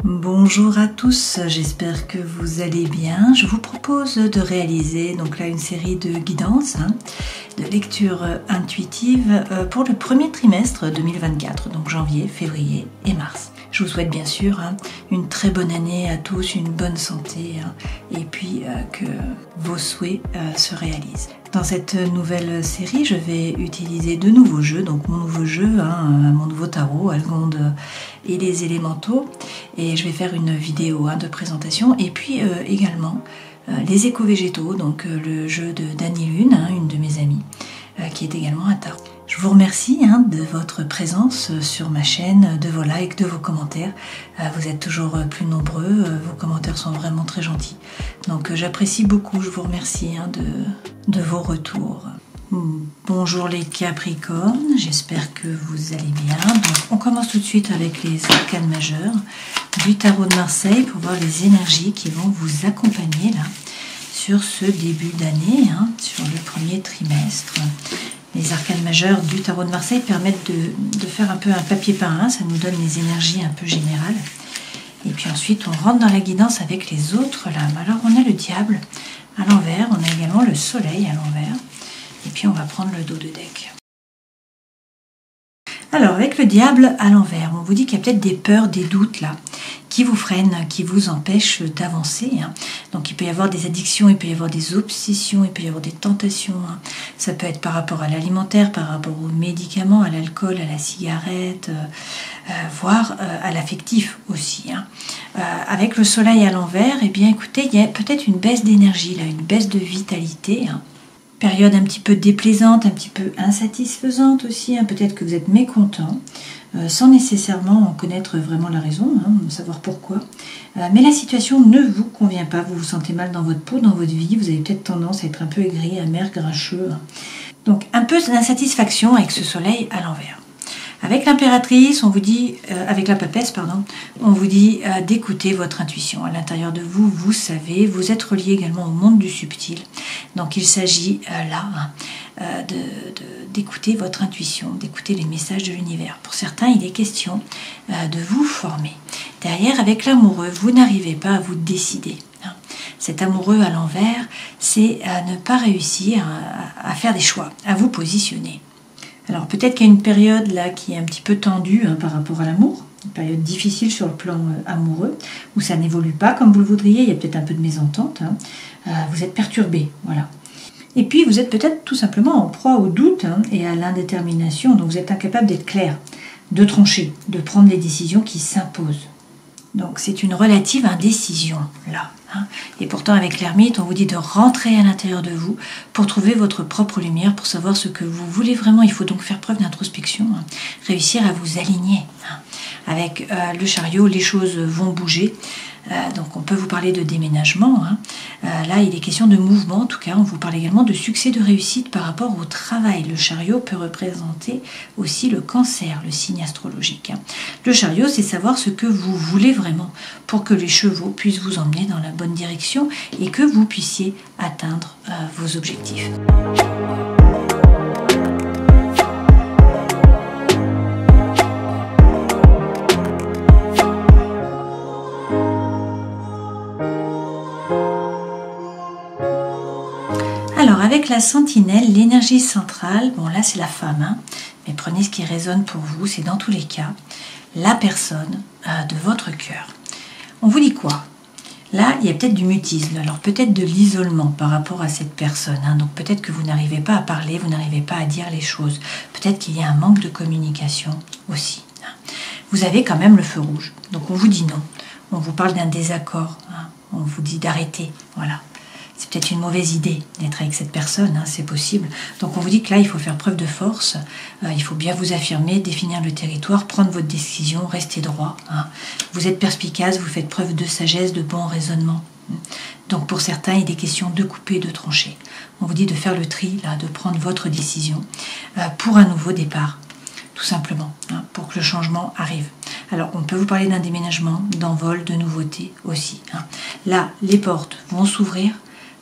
Bonjour à tous, j'espère que vous allez bien. Je vous propose de réaliser donc là une série de guidances, de lecture intuitive pour le premier trimestre 2024, donc janvier, février et mars. Je vous souhaite bien sûr une très bonne année à tous, une bonne santé et puis que vos souhaits se réalisent. Dans cette nouvelle série, je vais utiliser de nouveaux jeux, donc mon nouveau jeu, mon nouveau tarot, Algonde et les élémentaux, et je vais faire une vidéo de présentation, et puis également les éco-végétaux, donc le jeu de Dani Lune, une de mes amies, qui est également un tarot. Je vous remercie de votre présence sur ma chaîne, de vos likes, de vos commentaires. Vous êtes toujours plus nombreux, vos commentaires sont vraiment très gentils. Donc j'apprécie beaucoup, je vous remercie de vos retours. Bonjour les Capricornes, j'espère que vous allez bien. Donc, on commence tout de suite avec les arcanes majeures du tarot de Marseille pour voir les énergies qui vont vous accompagner là sur ce début d'année, sur le premier trimestre. Les arcanes majeures du tarot de Marseille permettent de faire un peu un papier peint, ça nous donne les énergies un peu générales. Et puis ensuite, on rentre dans la guidance avec les autres lames. Alors, on a le diable à l'envers, on a également le soleil à l'envers. Et puis, on va prendre le dos de deck. Alors, avec le diable à l'envers, on vous dit qu'il y a peut-être des peurs, des doutes là, qui vous freinent, qui vous empêchent d'avancer. Donc, il peut y avoir des addictions, il peut y avoir des obsessions, il peut y avoir des tentations. Ça peut être par rapport à l'alimentaire, par rapport aux médicaments, à l'alcool, à la cigarette, voire à l'affectif aussi. Avec le soleil à l'envers, eh bien, écoutez, il y a peut-être une baisse d'énergie, là, une baisse de vitalité. Période un petit peu déplaisante, un petit peu insatisfaisante aussi, peut-être que vous êtes mécontent, sans nécessairement en connaître vraiment la raison, savoir pourquoi. Mais la situation ne vous convient pas, vous vous sentez mal dans votre peau, dans votre vie, vous avez peut-être tendance à être un peu aigri, amer, grincheux. Donc un peu d'insatisfaction avec ce soleil à l'envers. Avec l'impératrice, on vous dit, avec la papesse, pardon, on vous dit d'écouter votre intuition. À l'intérieur de vous, vous savez, vous êtes relié également au monde du subtil. Donc il s'agit d'écouter votre intuition, d'écouter les messages de l'univers. Pour certains, il est question de vous former. Derrière, avec l'amoureux, vous n'arrivez pas à vous décider. Cet amoureux à l'envers, c'est ne pas réussir à faire des choix, à vous positionner. Alors peut-être qu'il y a une période là qui est un petit peu tendue par rapport à l'amour, une période difficile sur le plan amoureux, où ça n'évolue pas comme vous le voudriez, il y a peut-être un peu de mésentente, vous êtes perturbé, voilà. Et puis vous êtes peut-être tout simplement en proie au doute et à l'indétermination, donc vous êtes incapable d'être clair, de trancher, de prendre des décisions qui s'imposent. Donc c'est une relative indécision là. Et pourtant avec l'ermite, on vous dit de rentrer à l'intérieur de vous pour trouver votre propre lumière, pour savoir ce que vous voulez vraiment. Il faut donc faire preuve d'introspection, réussir à vous aligner. Avec le chariot, les choses vont bouger. Donc on peut vous parler de déménagement. Là, il est question de mouvement. En tout cas, on vous parle également de succès, de réussite par rapport au travail. Le chariot peut représenter aussi le cancer, le signe astrologique. Le chariot, c'est savoir ce que vous voulez vraiment pour que les chevaux puissent vous emmener dans la bonne direction et que vous puissiez atteindre vos objectifs. Alors avec la sentinelle, l'énergie centrale, bon là c'est la femme, mais prenez ce qui résonne pour vous, c'est dans tous les cas la personne de votre cœur. On vous dit quoi? Là, il y a peut-être du mutisme, alors peut-être de l'isolement par rapport à cette personne. Donc peut-être que vous n'arrivez pas à parler, vous n'arrivez pas à dire les choses. Peut-être qu'il y a un manque de communication aussi. Vous avez quand même le feu rouge, donc on vous dit non. On vous parle d'un désaccord, on vous dit d'arrêter, voilà. C'est peut-être une mauvaise idée d'être avec cette personne, c'est possible. Donc on vous dit que là, il faut faire preuve de force, il faut bien vous affirmer, définir le territoire, prendre votre décision, rester droit. Vous êtes perspicace, vous faites preuve de sagesse, de bon raisonnement. Donc pour certains, il est question de couper, de trancher. On vous dit de faire le tri, là, de prendre votre décision pour un nouveau départ, tout simplement, pour que le changement arrive. Alors on peut vous parler d'un déménagement, d'envol, de nouveautés aussi. Là, les portes vont s'ouvrir.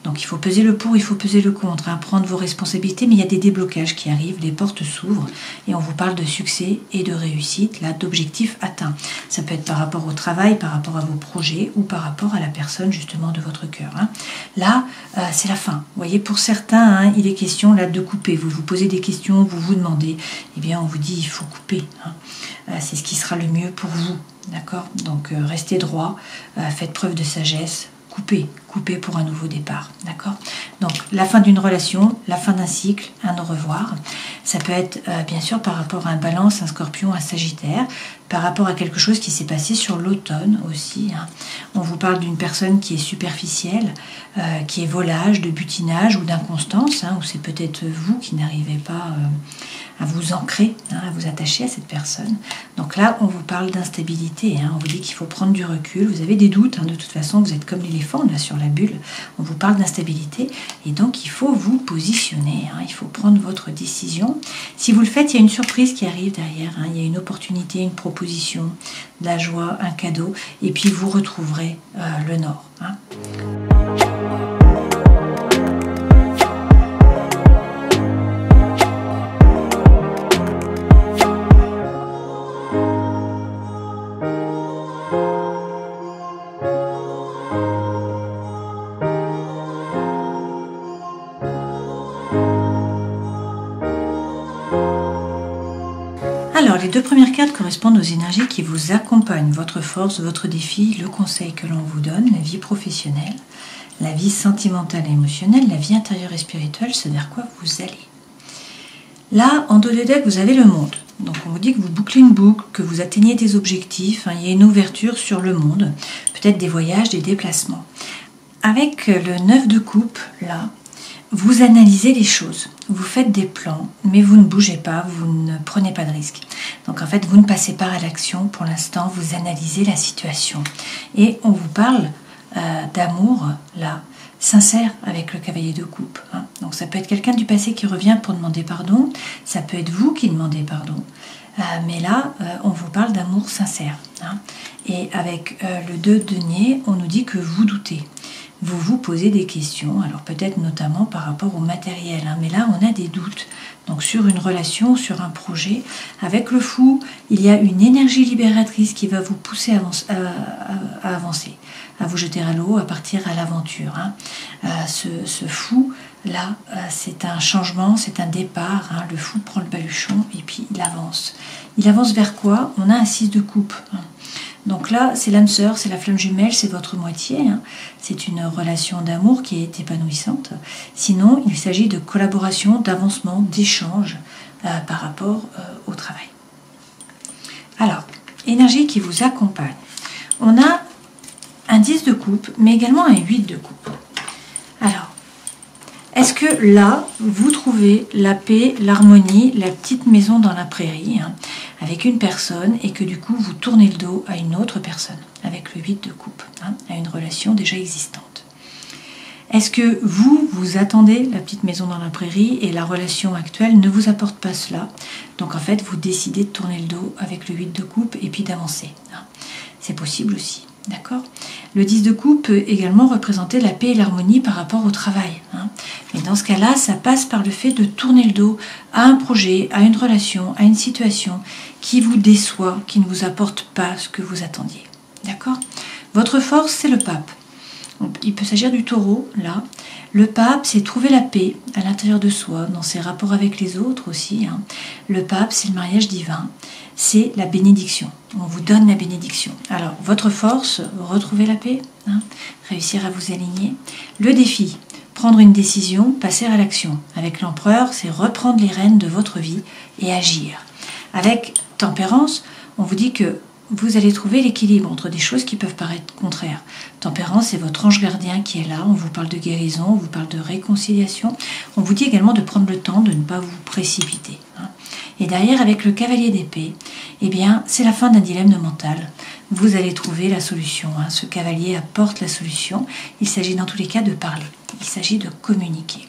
Donc il faut peser le pour, il faut peser le contre, prendre vos responsabilités, mais il y a des déblocages qui arrivent, les portes s'ouvrent et on vous parle de succès et de réussite, là, d'objectifs atteints. Ça peut être par rapport au travail, par rapport à vos projets ou par rapport à la personne justement de votre cœur. Là, c'est la fin. Vous voyez, pour certains, il est question là de couper. Vous vous posez des questions, vous vous demandez, eh bien on vous dit il faut couper. C'est ce qui sera le mieux pour vous. D'accord? Donc restez droit, faites preuve de sagesse, coupez pour un nouveau départ. D'accord? Donc la fin d'une relation, la fin d'un cycle, un au revoir. Ça peut être bien sûr par rapport à un Balance, un Scorpion, un Sagittaire, par rapport à quelque chose qui s'est passé sur l'automne aussi. On vous parle d'une personne qui est superficielle, qui est volage, de butinage ou d'inconstance, ou c'est peut-être vous qui n'arrivez pas à vous ancrer, à vous attacher à cette personne. Donc là, on vous parle d'instabilité, on vous dit qu'il faut prendre du recul, vous avez des doutes, de toute façon, vous êtes comme l'éléphant là sur la bulle, on vous parle d'instabilité, et donc il faut vous positionner, il faut prendre votre décision. Si vous le faites, il y a une surprise qui arrive derrière, il y a une opportunité, une proposition, de la joie, un cadeau, et puis vous retrouverez le nord. Alors, les deux premières cartes correspondent aux énergies qui vous accompagnent, votre force, votre défi, le conseil que l'on vous donne, la vie professionnelle, la vie sentimentale et émotionnelle, la vie intérieure et spirituelle, c'est vers quoi vous allez. Là, en dos de deck, vous avez le monde. Donc, on vous dit que vous bouclez une boucle, que vous atteignez des objectifs, il y a une ouverture sur le monde, peut-être des voyages, des déplacements. Avec le 9 de coupe, là, vous analysez les choses, vous faites des plans, mais vous ne bougez pas, vous ne prenez pas de risques. Donc en fait, vous ne passez pas à l'action pour l'instant, vous analysez la situation. Et on vous parle d'amour, là, sincère avec le cavalier de coupe. Donc ça peut être quelqu'un du passé qui revient pour demander pardon, ça peut être vous qui demandez pardon. Mais là, on vous parle d'amour sincère. Et avec le 2 de denier, on nous dit que vous doutez. Vous vous posez des questions, alors peut-être notamment par rapport au matériel, mais là on a des doutes. Donc sur une relation, sur un projet, avec le fou, il y a une énergie libératrice qui va vous pousser à avancer, à vous jeter à l'eau, à partir à l'aventure. Ce fou, là, c'est un changement, c'est un départ. Le fou prend le baluchon et puis il avance. Il avance vers quoi? On a un 6 de coupe. Donc là, c'est l'âme sœur, c'est la flamme jumelle, c'est votre moitié. C'est une relation d'amour qui est épanouissante. Sinon, il s'agit de collaboration, d'avancement, d'échange par rapport au travail. Alors, énergie qui vous accompagne. On a un 10 de coupe, mais également un 8 de coupe. Alors, est-ce que là, vous trouvez la paix, l'harmonie, la petite maison dans la prairie, avec une personne, et que du coup, vous tournez le dos à une autre personne, avec le 8 de coupe, à une relation déjà existante? Est-ce que vous attendez la petite maison dans la prairie et la relation actuelle ne vous apporte pas cela? Donc en fait, vous décidez de tourner le dos avec le 8 de coupe et puis d'avancer. C'est possible aussi. D'accord? Le 10 de coupe peut également représenter la paix et l'harmonie par rapport au travail. Mais dans ce cas-là, ça passe par le fait de tourner le dos à un projet, à une relation, à une situation qui vous déçoit, qui ne vous apporte pas ce que vous attendiez. D'accord? Votre force, c'est le pape. Donc, il peut s'agir du taureau, là. Le pape, c'est trouver la paix à l'intérieur de soi, dans ses rapports avec les autres aussi. Le pape, c'est le mariage divin, c'est la bénédiction. On vous donne la bénédiction. Alors, votre force, retrouver la paix, réussir à vous aligner. Le défi, prendre une décision, passer à l'action. Avec l'empereur, c'est reprendre les rênes de votre vie et agir. Avec tempérance, on vous dit que vous allez trouver l'équilibre entre des choses qui peuvent paraître contraires. Tempérance, c'est votre ange gardien qui est là. On vous parle de guérison, on vous parle de réconciliation. On vous dit également de prendre le temps, de ne pas vous précipiter. Et derrière, avec le cavalier d'épée, eh bien, c'est la fin d'un dilemme mental. Vous allez trouver la solution. Ce cavalier apporte la solution. Il s'agit dans tous les cas de parler. Il s'agit de communiquer.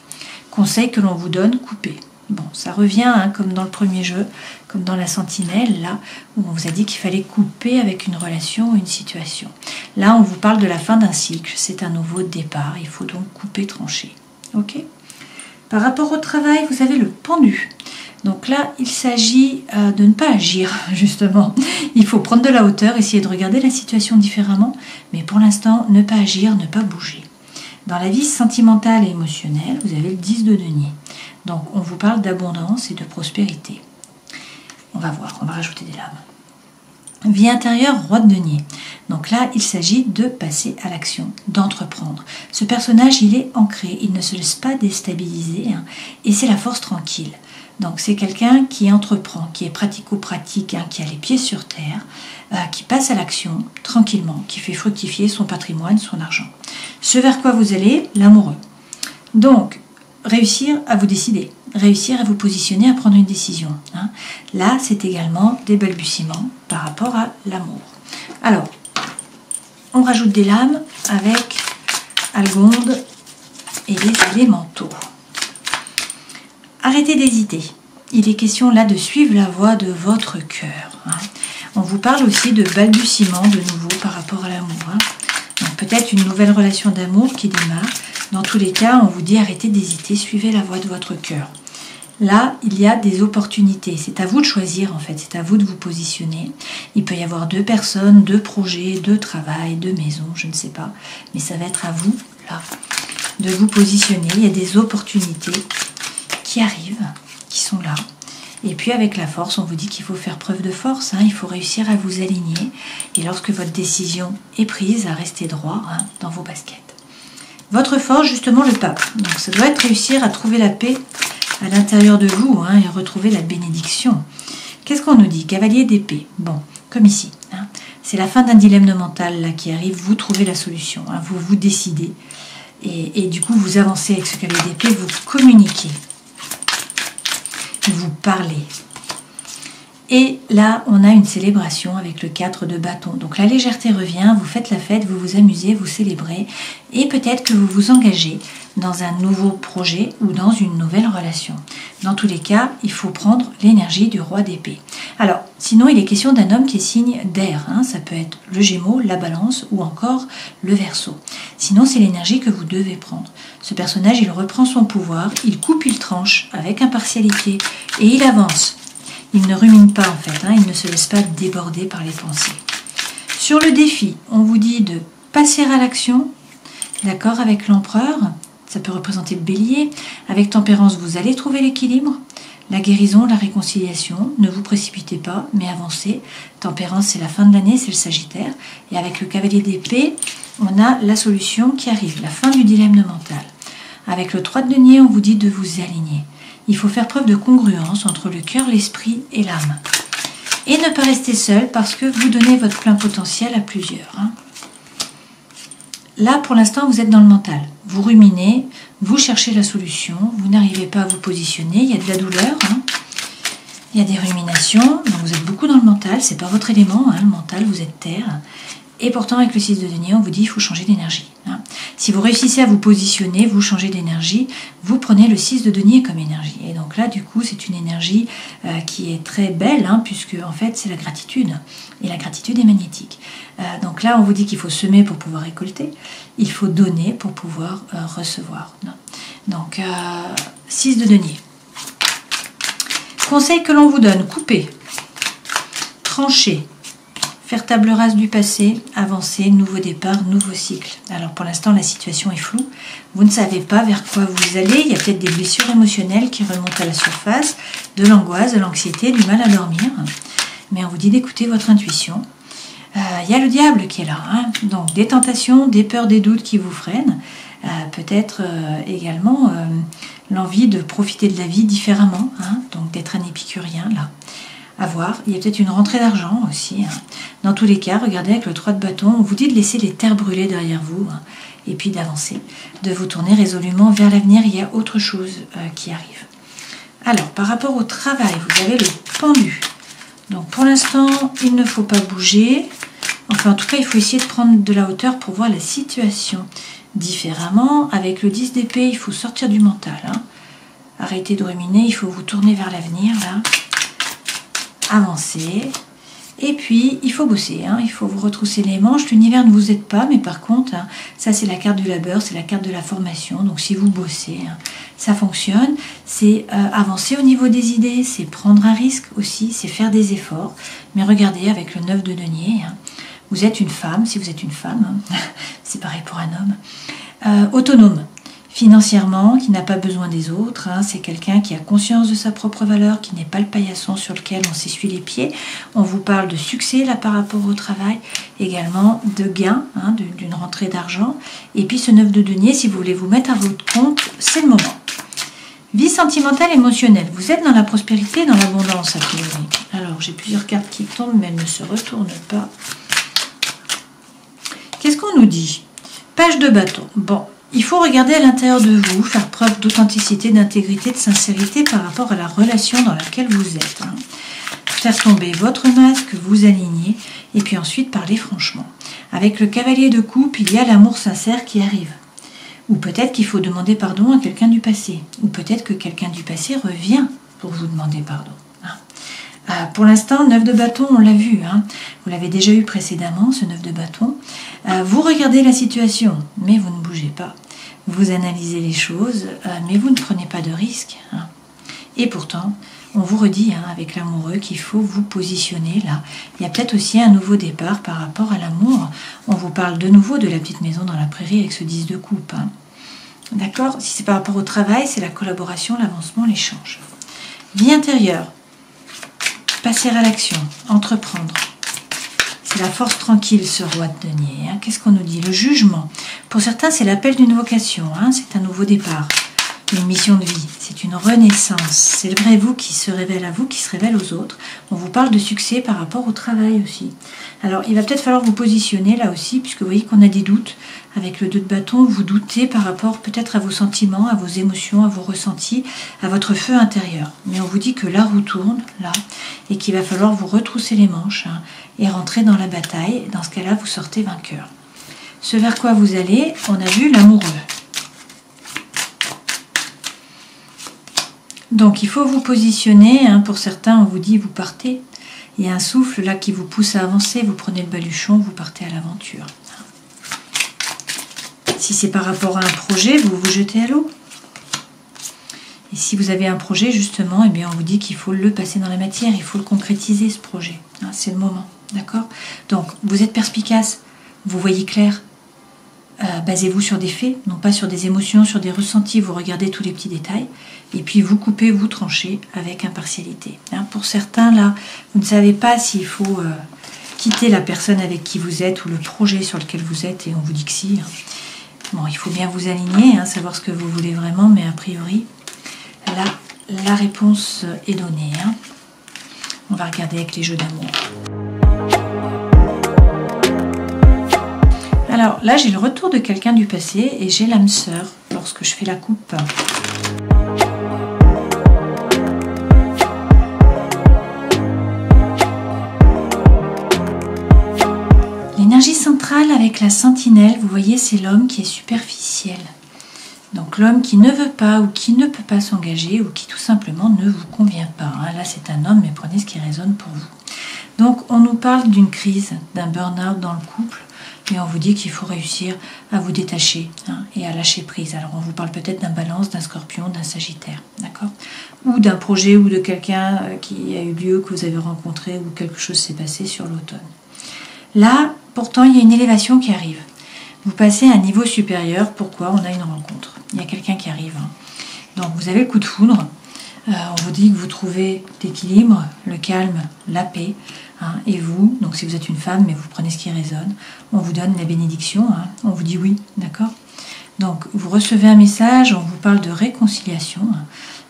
Conseil que l'on vous donne, coupez. Bon, ça revient comme dans le premier jeu, comme dans la sentinelle, là, où on vous a dit qu'il fallait couper avec une relation ou une situation. Là, on vous parle de la fin d'un cycle. C'est un nouveau départ. Il faut donc couper, trancher. Ok ? Par rapport au travail, vous avez le pendu. Donc là, il s'agit de ne pas agir, justement. Il faut prendre de la hauteur, essayer de regarder la situation différemment, mais pour l'instant, ne pas agir, ne pas bouger. Dans la vie sentimentale et émotionnelle, vous avez le 10 de denier. Donc, on vous parle d'abondance et de prospérité. On va voir, on va rajouter des lames. Vie intérieure, roi de denier. Donc là, il s'agit de passer à l'action, d'entreprendre. Ce personnage, il est ancré, il ne se laisse pas déstabiliser, hein, et c'est la force tranquille. Donc c'est quelqu'un qui entreprend, qui est pratico-pratique, hein, qui a les pieds sur terre, qui passe à l'action tranquillement, qui fait fructifier son patrimoine, son argent. Ce vers quoi vous allez, l'amoureux. Donc, réussir à vous décider, réussir à vous positionner, à prendre une décision. Hein. Là, c'est également des balbutiements par rapport à l'amour. Alors, on rajoute des lames avec Algonde et les élémentaux. Arrêtez d'hésiter. Il est question là de suivre la voie de votre cœur. Hein. On vous parle aussi de balbutiements de nouveau par rapport à l'amour. Hein. Donc peut-être une nouvelle relation d'amour qui démarre. Dans tous les cas, on vous dit arrêtez d'hésiter, suivez la voie de votre cœur. Là, il y a des opportunités. C'est à vous de choisir en fait, c'est à vous de vous positionner. Il peut y avoir 2 personnes, 2 projets, 2 travail, 2 maisons, je ne sais pas. Mais ça va être à vous, là, de vous positionner. Il y a des opportunités qui arrivent, qui sont là. Et puis avec la force, on vous dit qu'il faut faire preuve de force, hein, il faut réussir à vous aligner. Et lorsque votre décision est prise, à rester droit hein, dans vos baskets. Votre force, justement, le pape. Donc ça doit être réussir à trouver la paix à l'intérieur de vous hein, et retrouver la bénédiction. Qu'est-ce qu'on nous dit? Cavalier d'épée. Bon, comme ici. Hein, c'est la fin d'un dilemme mental là, qui arrive. Vous trouvez la solution. Hein, vous vous décidez. Et du coup, vous avancez avec ce cavalier d'épée, vous communiquez. Vous parlez. Et là, on a une célébration avec le 4 de bâton. Donc la légèreté revient, vous faites la fête, vous vous amusez, vous célébrez. Et peut-être que vous vous engagez dans un nouveau projet ou dans une nouvelle relation. Dans tous les cas, il faut prendre l'énergie du roi d'épée. Alors, sinon, il est question d'un homme qui est signe d'air. Hein. Ça peut être le Gémeaux, la Balance ou encore le Verseau. Sinon, c'est l'énergie que vous devez prendre. Ce personnage, il reprend son pouvoir, il coupe, il tranche avec impartialité et il avance. Il ne rumine pas en fait, hein, il ne se laisse pas déborder par les pensées. Sur le défi, on vous dit de passer à l'action, d'accord, avec l'empereur, ça peut représenter le bélier. Avec tempérance, vous allez trouver l'équilibre, la guérison, la réconciliation. Ne vous précipitez pas, mais avancez. Tempérance, c'est la fin de l'année, c'est le Sagittaire. Et avec le cavalier d'épée, on a la solution qui arrive, la fin du dilemme mental. Avec le 3 de denier, on vous dit de vous aligner. Il faut faire preuve de congruence entre le cœur, l'esprit et l'âme. Et ne pas rester seul parce que vous donnez votre plein potentiel à plusieurs. Hein. Là, pour l'instant, vous êtes dans le mental. Vous ruminez, vous cherchez la solution, vous n'arrivez pas à vous positionner, il y a de la douleur, hein. Il y a des ruminations, donc vous êtes beaucoup dans le mental, c'est pas votre élément, hein, le mental, vous êtes terre. Et pourtant, avec le 6 de denier, on vous dit qu'il faut changer d'énergie. Hein. Si vous réussissez à vous positionner, vous changez d'énergie, vous prenez le 6 de denier comme énergie. Et donc là, du coup, c'est une énergie qui est très belle, hein, puisque en fait, c'est la gratitude. Et la gratitude est magnétique. Donc là, on vous dit qu'il faut semer pour pouvoir récolter. Il faut donner pour pouvoir recevoir. Donc, 6 de denier. Conseil que l'on vous donne, couper, trancher, faire table rase du passé, avancer, nouveau départ, nouveau cycle. Alors pour l'instant, la situation est floue. Vous ne savez pas vers quoi vous allez. Il y a peut-être des blessures émotionnelles qui remontent à la surface, de l'angoisse, de l'anxiété, du mal à dormir. Mais on vous dit d'écouter votre intuition. Il y a le diable qui est là. Hein. Donc des tentations, des peurs, des doutes qui vous freinent. Peut-être également l'envie de profiter de la vie différemment. Hein. Donc d'être un épicurien là. À voir. Il y a peut-être une rentrée d'argent aussi. Hein. Dans tous les cas, regardez avec le 3 de bâton, on vous dit de laisser les terres brûler derrière vous hein, et puis d'avancer, de vous tourner résolument vers l'avenir. Il y a autre chose qui arrive. Alors, par rapport au travail, vous avez le pendu. Donc pour l'instant, il ne faut pas bouger. Enfin, en tout cas, il faut essayer de prendre de la hauteur pour voir la situation différemment. Avec le 10 d'épée, il faut sortir du mental. Hein. Arrêtez de ruminer, il faut vous tourner vers l'avenir là. Avancer Et puis, il faut bosser, hein, il faut vous retrousser les manches. L'univers ne vous aide pas, mais par contre, hein, ça c'est la carte du labeur, c'est la carte de la formation. Donc si vous bossez, hein, ça fonctionne. C'est avancer au niveau des idées, c'est prendre un risque aussi, c'est faire des efforts. Mais regardez, avec le 9 de denier, hein, vous êtes une femme, si vous êtes une femme, hein, c'est pareil pour un homme, autonome. Financièrement, qui n'a pas besoin des autres, hein, c'est quelqu'un qui a conscience de sa propre valeur, qui n'est pas le paillasson sur lequel on s'essuie les pieds. On vous parle de succès là par rapport au travail, également de gain, hein, d'une rentrée d'argent. Et puis ce 9 de denier, si vous voulez vous mettre à votre compte, c'est le moment. Vie sentimentale, émotionnelle. Vous êtes dans la prospérité, dans l'abondance, a priori. Alors, j'ai plusieurs cartes qui tombent, mais elles ne se retournent pas. Qu'est-ce qu'on nous dit? Page de bâton. Bon. Il faut regarder à l'intérieur de vous, faire preuve d'authenticité, d'intégrité, de sincérité par rapport à la relation dans laquelle vous êtes. Hein. Faire tomber votre masque, vous aligner, et puis ensuite parler franchement. Avec le cavalier de coupe, il y a l'amour sincère qui arrive. Ou peut-être qu'il faut demander pardon à quelqu'un du passé. Ou peut-être que quelqu'un du passé revient pour vous demander pardon. Hein. Pour l'instant, 9 de bâton, on l'a vu. Hein. Vous l'avez déjà eu précédemment, ce 9 de bâton. Vous regardez la situation, mais vous ne bougez pas. Vous analysez les choses, mais vous ne prenez pas de risques. Hein. Et pourtant, on vous redit hein, avec l'amoureux qu'il faut vous positionner là. Il y a peut-être aussi un nouveau départ par rapport à l'amour. On vous parle de nouveau de la petite maison dans la prairie avec ce 10 de coupe. Hein. D'accord? Si c'est par rapport au travail, c'est la collaboration, l'avancement, l'échange. Vie intérieure. Passer à l'action, entreprendre. C'est la force tranquille, ce roi de denier. Hein. Qu'est-ce qu'on nous dit? Le jugement. Pour certains, c'est l'appel d'une vocation. Hein. C'est un nouveau départ, une mission de vie. C'est une renaissance. C'est le vrai vous qui se révèle à vous, qui se révèle aux autres. On vous parle de succès par rapport au travail aussi. Alors, il va peut-être falloir vous positionner là aussi, puisque vous voyez qu'on a des doutes. Avec le 2 de bâton, vous doutez par rapport peut-être à vos sentiments, à vos émotions, à vos ressentis, à votre feu intérieur. Mais on vous dit que la roue tourne, là, et qu'il va falloir vous retrousser les manches hein, et rentrer dans la bataille. Dans ce cas-là, vous sortez vainqueur. Ce vers quoi vous allez, on a vu l'amoureux. Donc, il faut vous positionner. Hein, pour certains, on vous dit, vous partez. Il y a un souffle là qui vous pousse à avancer. Vous prenez le baluchon, vous partez à l'aventure. Si c'est par rapport à un projet, vous vous jetez à l'eau. Et si vous avez un projet, justement, eh bien, on vous dit qu'il faut le passer dans la matière, il faut le concrétiser, ce projet. Hein, c'est le moment, d'accord? Donc, vous êtes perspicace, vous voyez clair. Basez-vous sur des faits, non pas sur des émotions, sur des ressentis. Vous regardez tous les petits détails. Et puis, vous coupez, vous tranchez avec impartialité. Hein, pour certains, là, vous ne savez pas s'il faut quitter la personne avec qui vous êtes ou le projet sur lequel vous êtes, et on vous dit que si. Hein. Bon, il faut bien vous aligner, hein, savoir ce que vous voulez vraiment, mais a priori, là, la réponse est donnée. Hein. On va regarder avec les jeux d'amour. Alors là, j'ai le retour de quelqu'un du passé et j'ai l'âme sœur lorsque je fais la coupe. L'énergie centrale avec la sentinelle, vous voyez, c'est l'homme qui est superficiel. Donc l'homme qui ne veut pas ou qui ne peut pas s'engager ou qui tout simplement ne vous convient pas. Hein. Là, c'est un homme, mais prenez ce qui résonne pour vous. Donc on nous parle d'une crise, d'un burn-out dans le couple, et on vous dit qu'il faut réussir à vous détacher hein, et à lâcher prise. Alors on vous parle peut-être d'un balance, d'un scorpion, d'un sagittaire, d'accord? Ou d'un projet ou de quelqu'un qui a eu lieu, que vous avez rencontré, ou quelque chose s'est passé sur l'automne. Là, pourtant, il y a une élévation qui arrive. Vous passez à un niveau supérieur. Pourquoi? On a une rencontre. Il y a quelqu'un qui arrive. Donc, vous avez le coup de foudre. On vous dit que vous trouvez l'équilibre, le calme, la paix. Hein, et vous, donc si vous êtes une femme, mais vous prenez ce qui résonne, on vous donne la bénédiction. Hein, on vous dit oui, d'accord? Donc, vous recevez un message, on vous parle de réconciliation. Hein,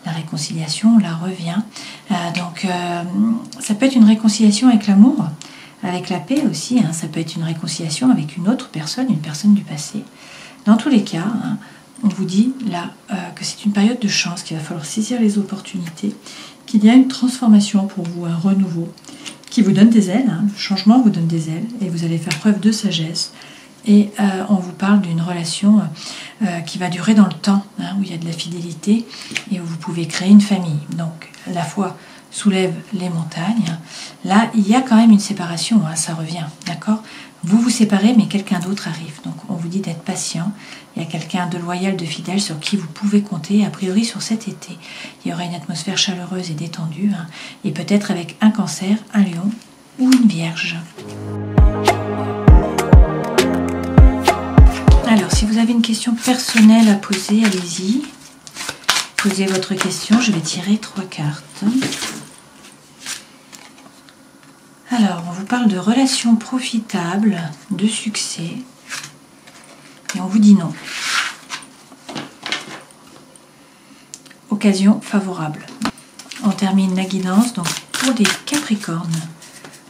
la réconciliation, on la revient. Ça peut être une réconciliation avec l'amour, avec la paix aussi, hein, ça peut être une réconciliation avec une autre personne, une personne du passé. Dans tous les cas, hein, on vous dit là que c'est une période de chance, qu'il va falloir saisir les opportunités, qu'il y a une transformation pour vous, un renouveau, qui vous donne des ailes, hein, le changement vous donne des ailes, et vous allez faire preuve de sagesse. Et on vous parle d'une relation qui va durer dans le temps, hein, où il y a de la fidélité, et où vous pouvez créer une famille. Donc, la foi soulève les montagnes. Là, il y a quand même une séparation, hein, ça revient, d'accord? Vous vous séparez, mais quelqu'un d'autre arrive. Donc, on vous dit d'être patient. Il y a quelqu'un de loyal, de fidèle sur qui vous pouvez compter, a priori sur cet été. Il y aura une atmosphère chaleureuse et détendue, hein, et peut-être avec un Cancer, un Lion ou une Vierge. Alors, si vous avez une question personnelle à poser, allez-y. Posez votre question, je vais tirer 3 cartes. Alors, on vous parle de relations profitables, de succès, et on vous dit non. Occasion favorable. On termine la guidance donc pour les Capricornes,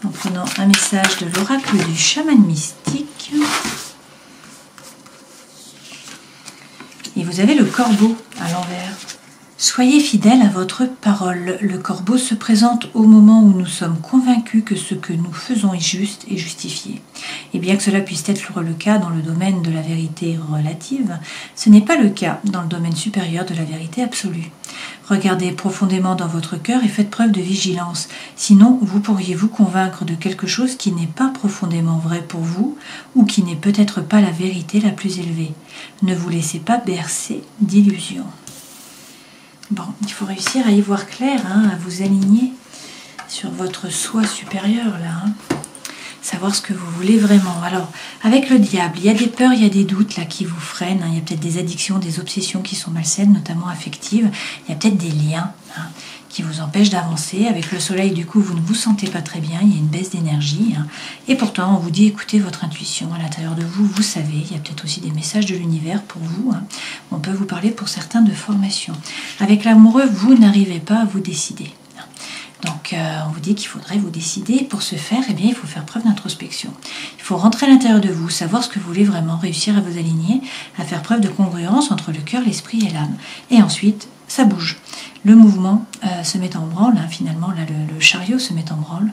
en prenant un message de l'oracle du chaman mystique. Et vous avez le corbeau à l'envers. Soyez fidèles à votre parole. Le corbeau se présente au moment où nous sommes convaincus que ce que nous faisons est juste et justifié. Et bien que cela puisse être le cas dans le domaine de la vérité relative, ce n'est pas le cas dans le domaine supérieur de la vérité absolue. Regardez profondément dans votre cœur et faites preuve de vigilance. Sinon, vous pourriez vous convaincre de quelque chose qui n'est pas profondément vrai pour vous ou qui n'est peut-être pas la vérité la plus élevée. Ne vous laissez pas bercer d'illusions. Bon, il faut réussir à y voir clair, hein, à vous aligner sur votre soi supérieur, là. Hein. Savoir ce que vous voulez vraiment. Alors, avec le diable, il y a des peurs, il y a des doutes là qui vous freinent. Hein. Il y a peut-être des addictions, des obsessions qui sont malsaines, notamment affectives. Il y a peut-être des liens qui vous empêchent d'avancer. Avec le soleil, du coup, vous ne vous sentez pas très bien. Il y a une baisse d'énergie. Et pourtant, on vous dit, écoutez votre intuition. À l'intérieur de vous, vous savez. Il y a peut-être aussi des messages de l'univers pour vous. On peut vous parler pour certains de formation. Avec l'amoureux, vous n'arrivez pas à vous décider. Donc, on vous dit qu'il faudrait vous décider. Pour ce faire, eh bien, il faut faire preuve d'introspection. Il faut rentrer à l'intérieur de vous, savoir ce que vous voulez vraiment, réussir à vous aligner, à faire preuve de congruence entre le cœur, l'esprit et l'âme. Et ensuite, ça bouge. Le mouvement se met en branle, hein, finalement, là, le chariot se met en branle.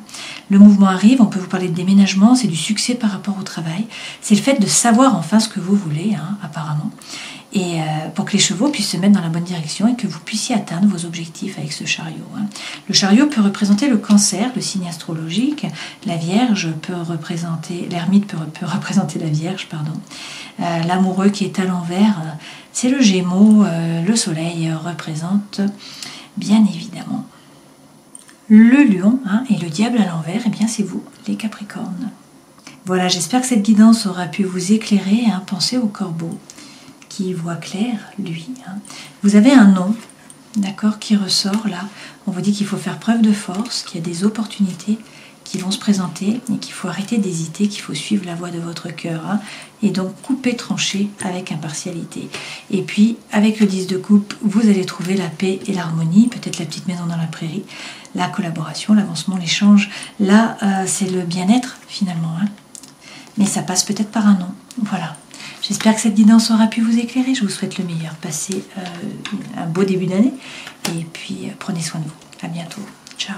Le mouvement arrive, on peut vous parler de déménagement, c'est du succès par rapport au travail. C'est le fait de savoir enfin ce que vous voulez, hein, apparemment. Et pour que les chevaux puissent se mettre dans la bonne direction et que vous puissiez atteindre vos objectifs avec ce chariot. Hein. Le chariot peut représenter le Cancer, le signe astrologique. La Vierge peut représenter, l'ermite peut représenter la Vierge, pardon. L'amoureux qui est à l'envers, c'est le Gémeaux. Le Soleil représente, bien évidemment, le Lion, hein, et le Diable à l'envers, eh bien c'est vous, les Capricornes. Voilà, j'espère que cette guidance aura pu vous éclairer. Hein. Pensez au corbeau qui voit clair, lui. Hein. Vous avez un nom, d'accord, qui ressort là. On vous dit qu'il faut faire preuve de force, qu'il y a des opportunités qui vont se présenter et qu'il faut arrêter d'hésiter, qu'il faut suivre la voie de votre cœur. Hein, et donc couper, trancher avec impartialité. Et puis, avec le 10 de coupe, vous allez trouver la paix et l'harmonie, peut-être la petite maison dans la prairie, la collaboration, l'avancement, l'échange. Là, c'est le bien-être finalement. Hein. Mais ça passe peut-être par un nom. Voilà. J'espère que cette guidance aura pu vous éclairer. Je vous souhaite le meilleur. Passez un beau début d'année. Et puis, prenez soin de vous. À bientôt. Ciao.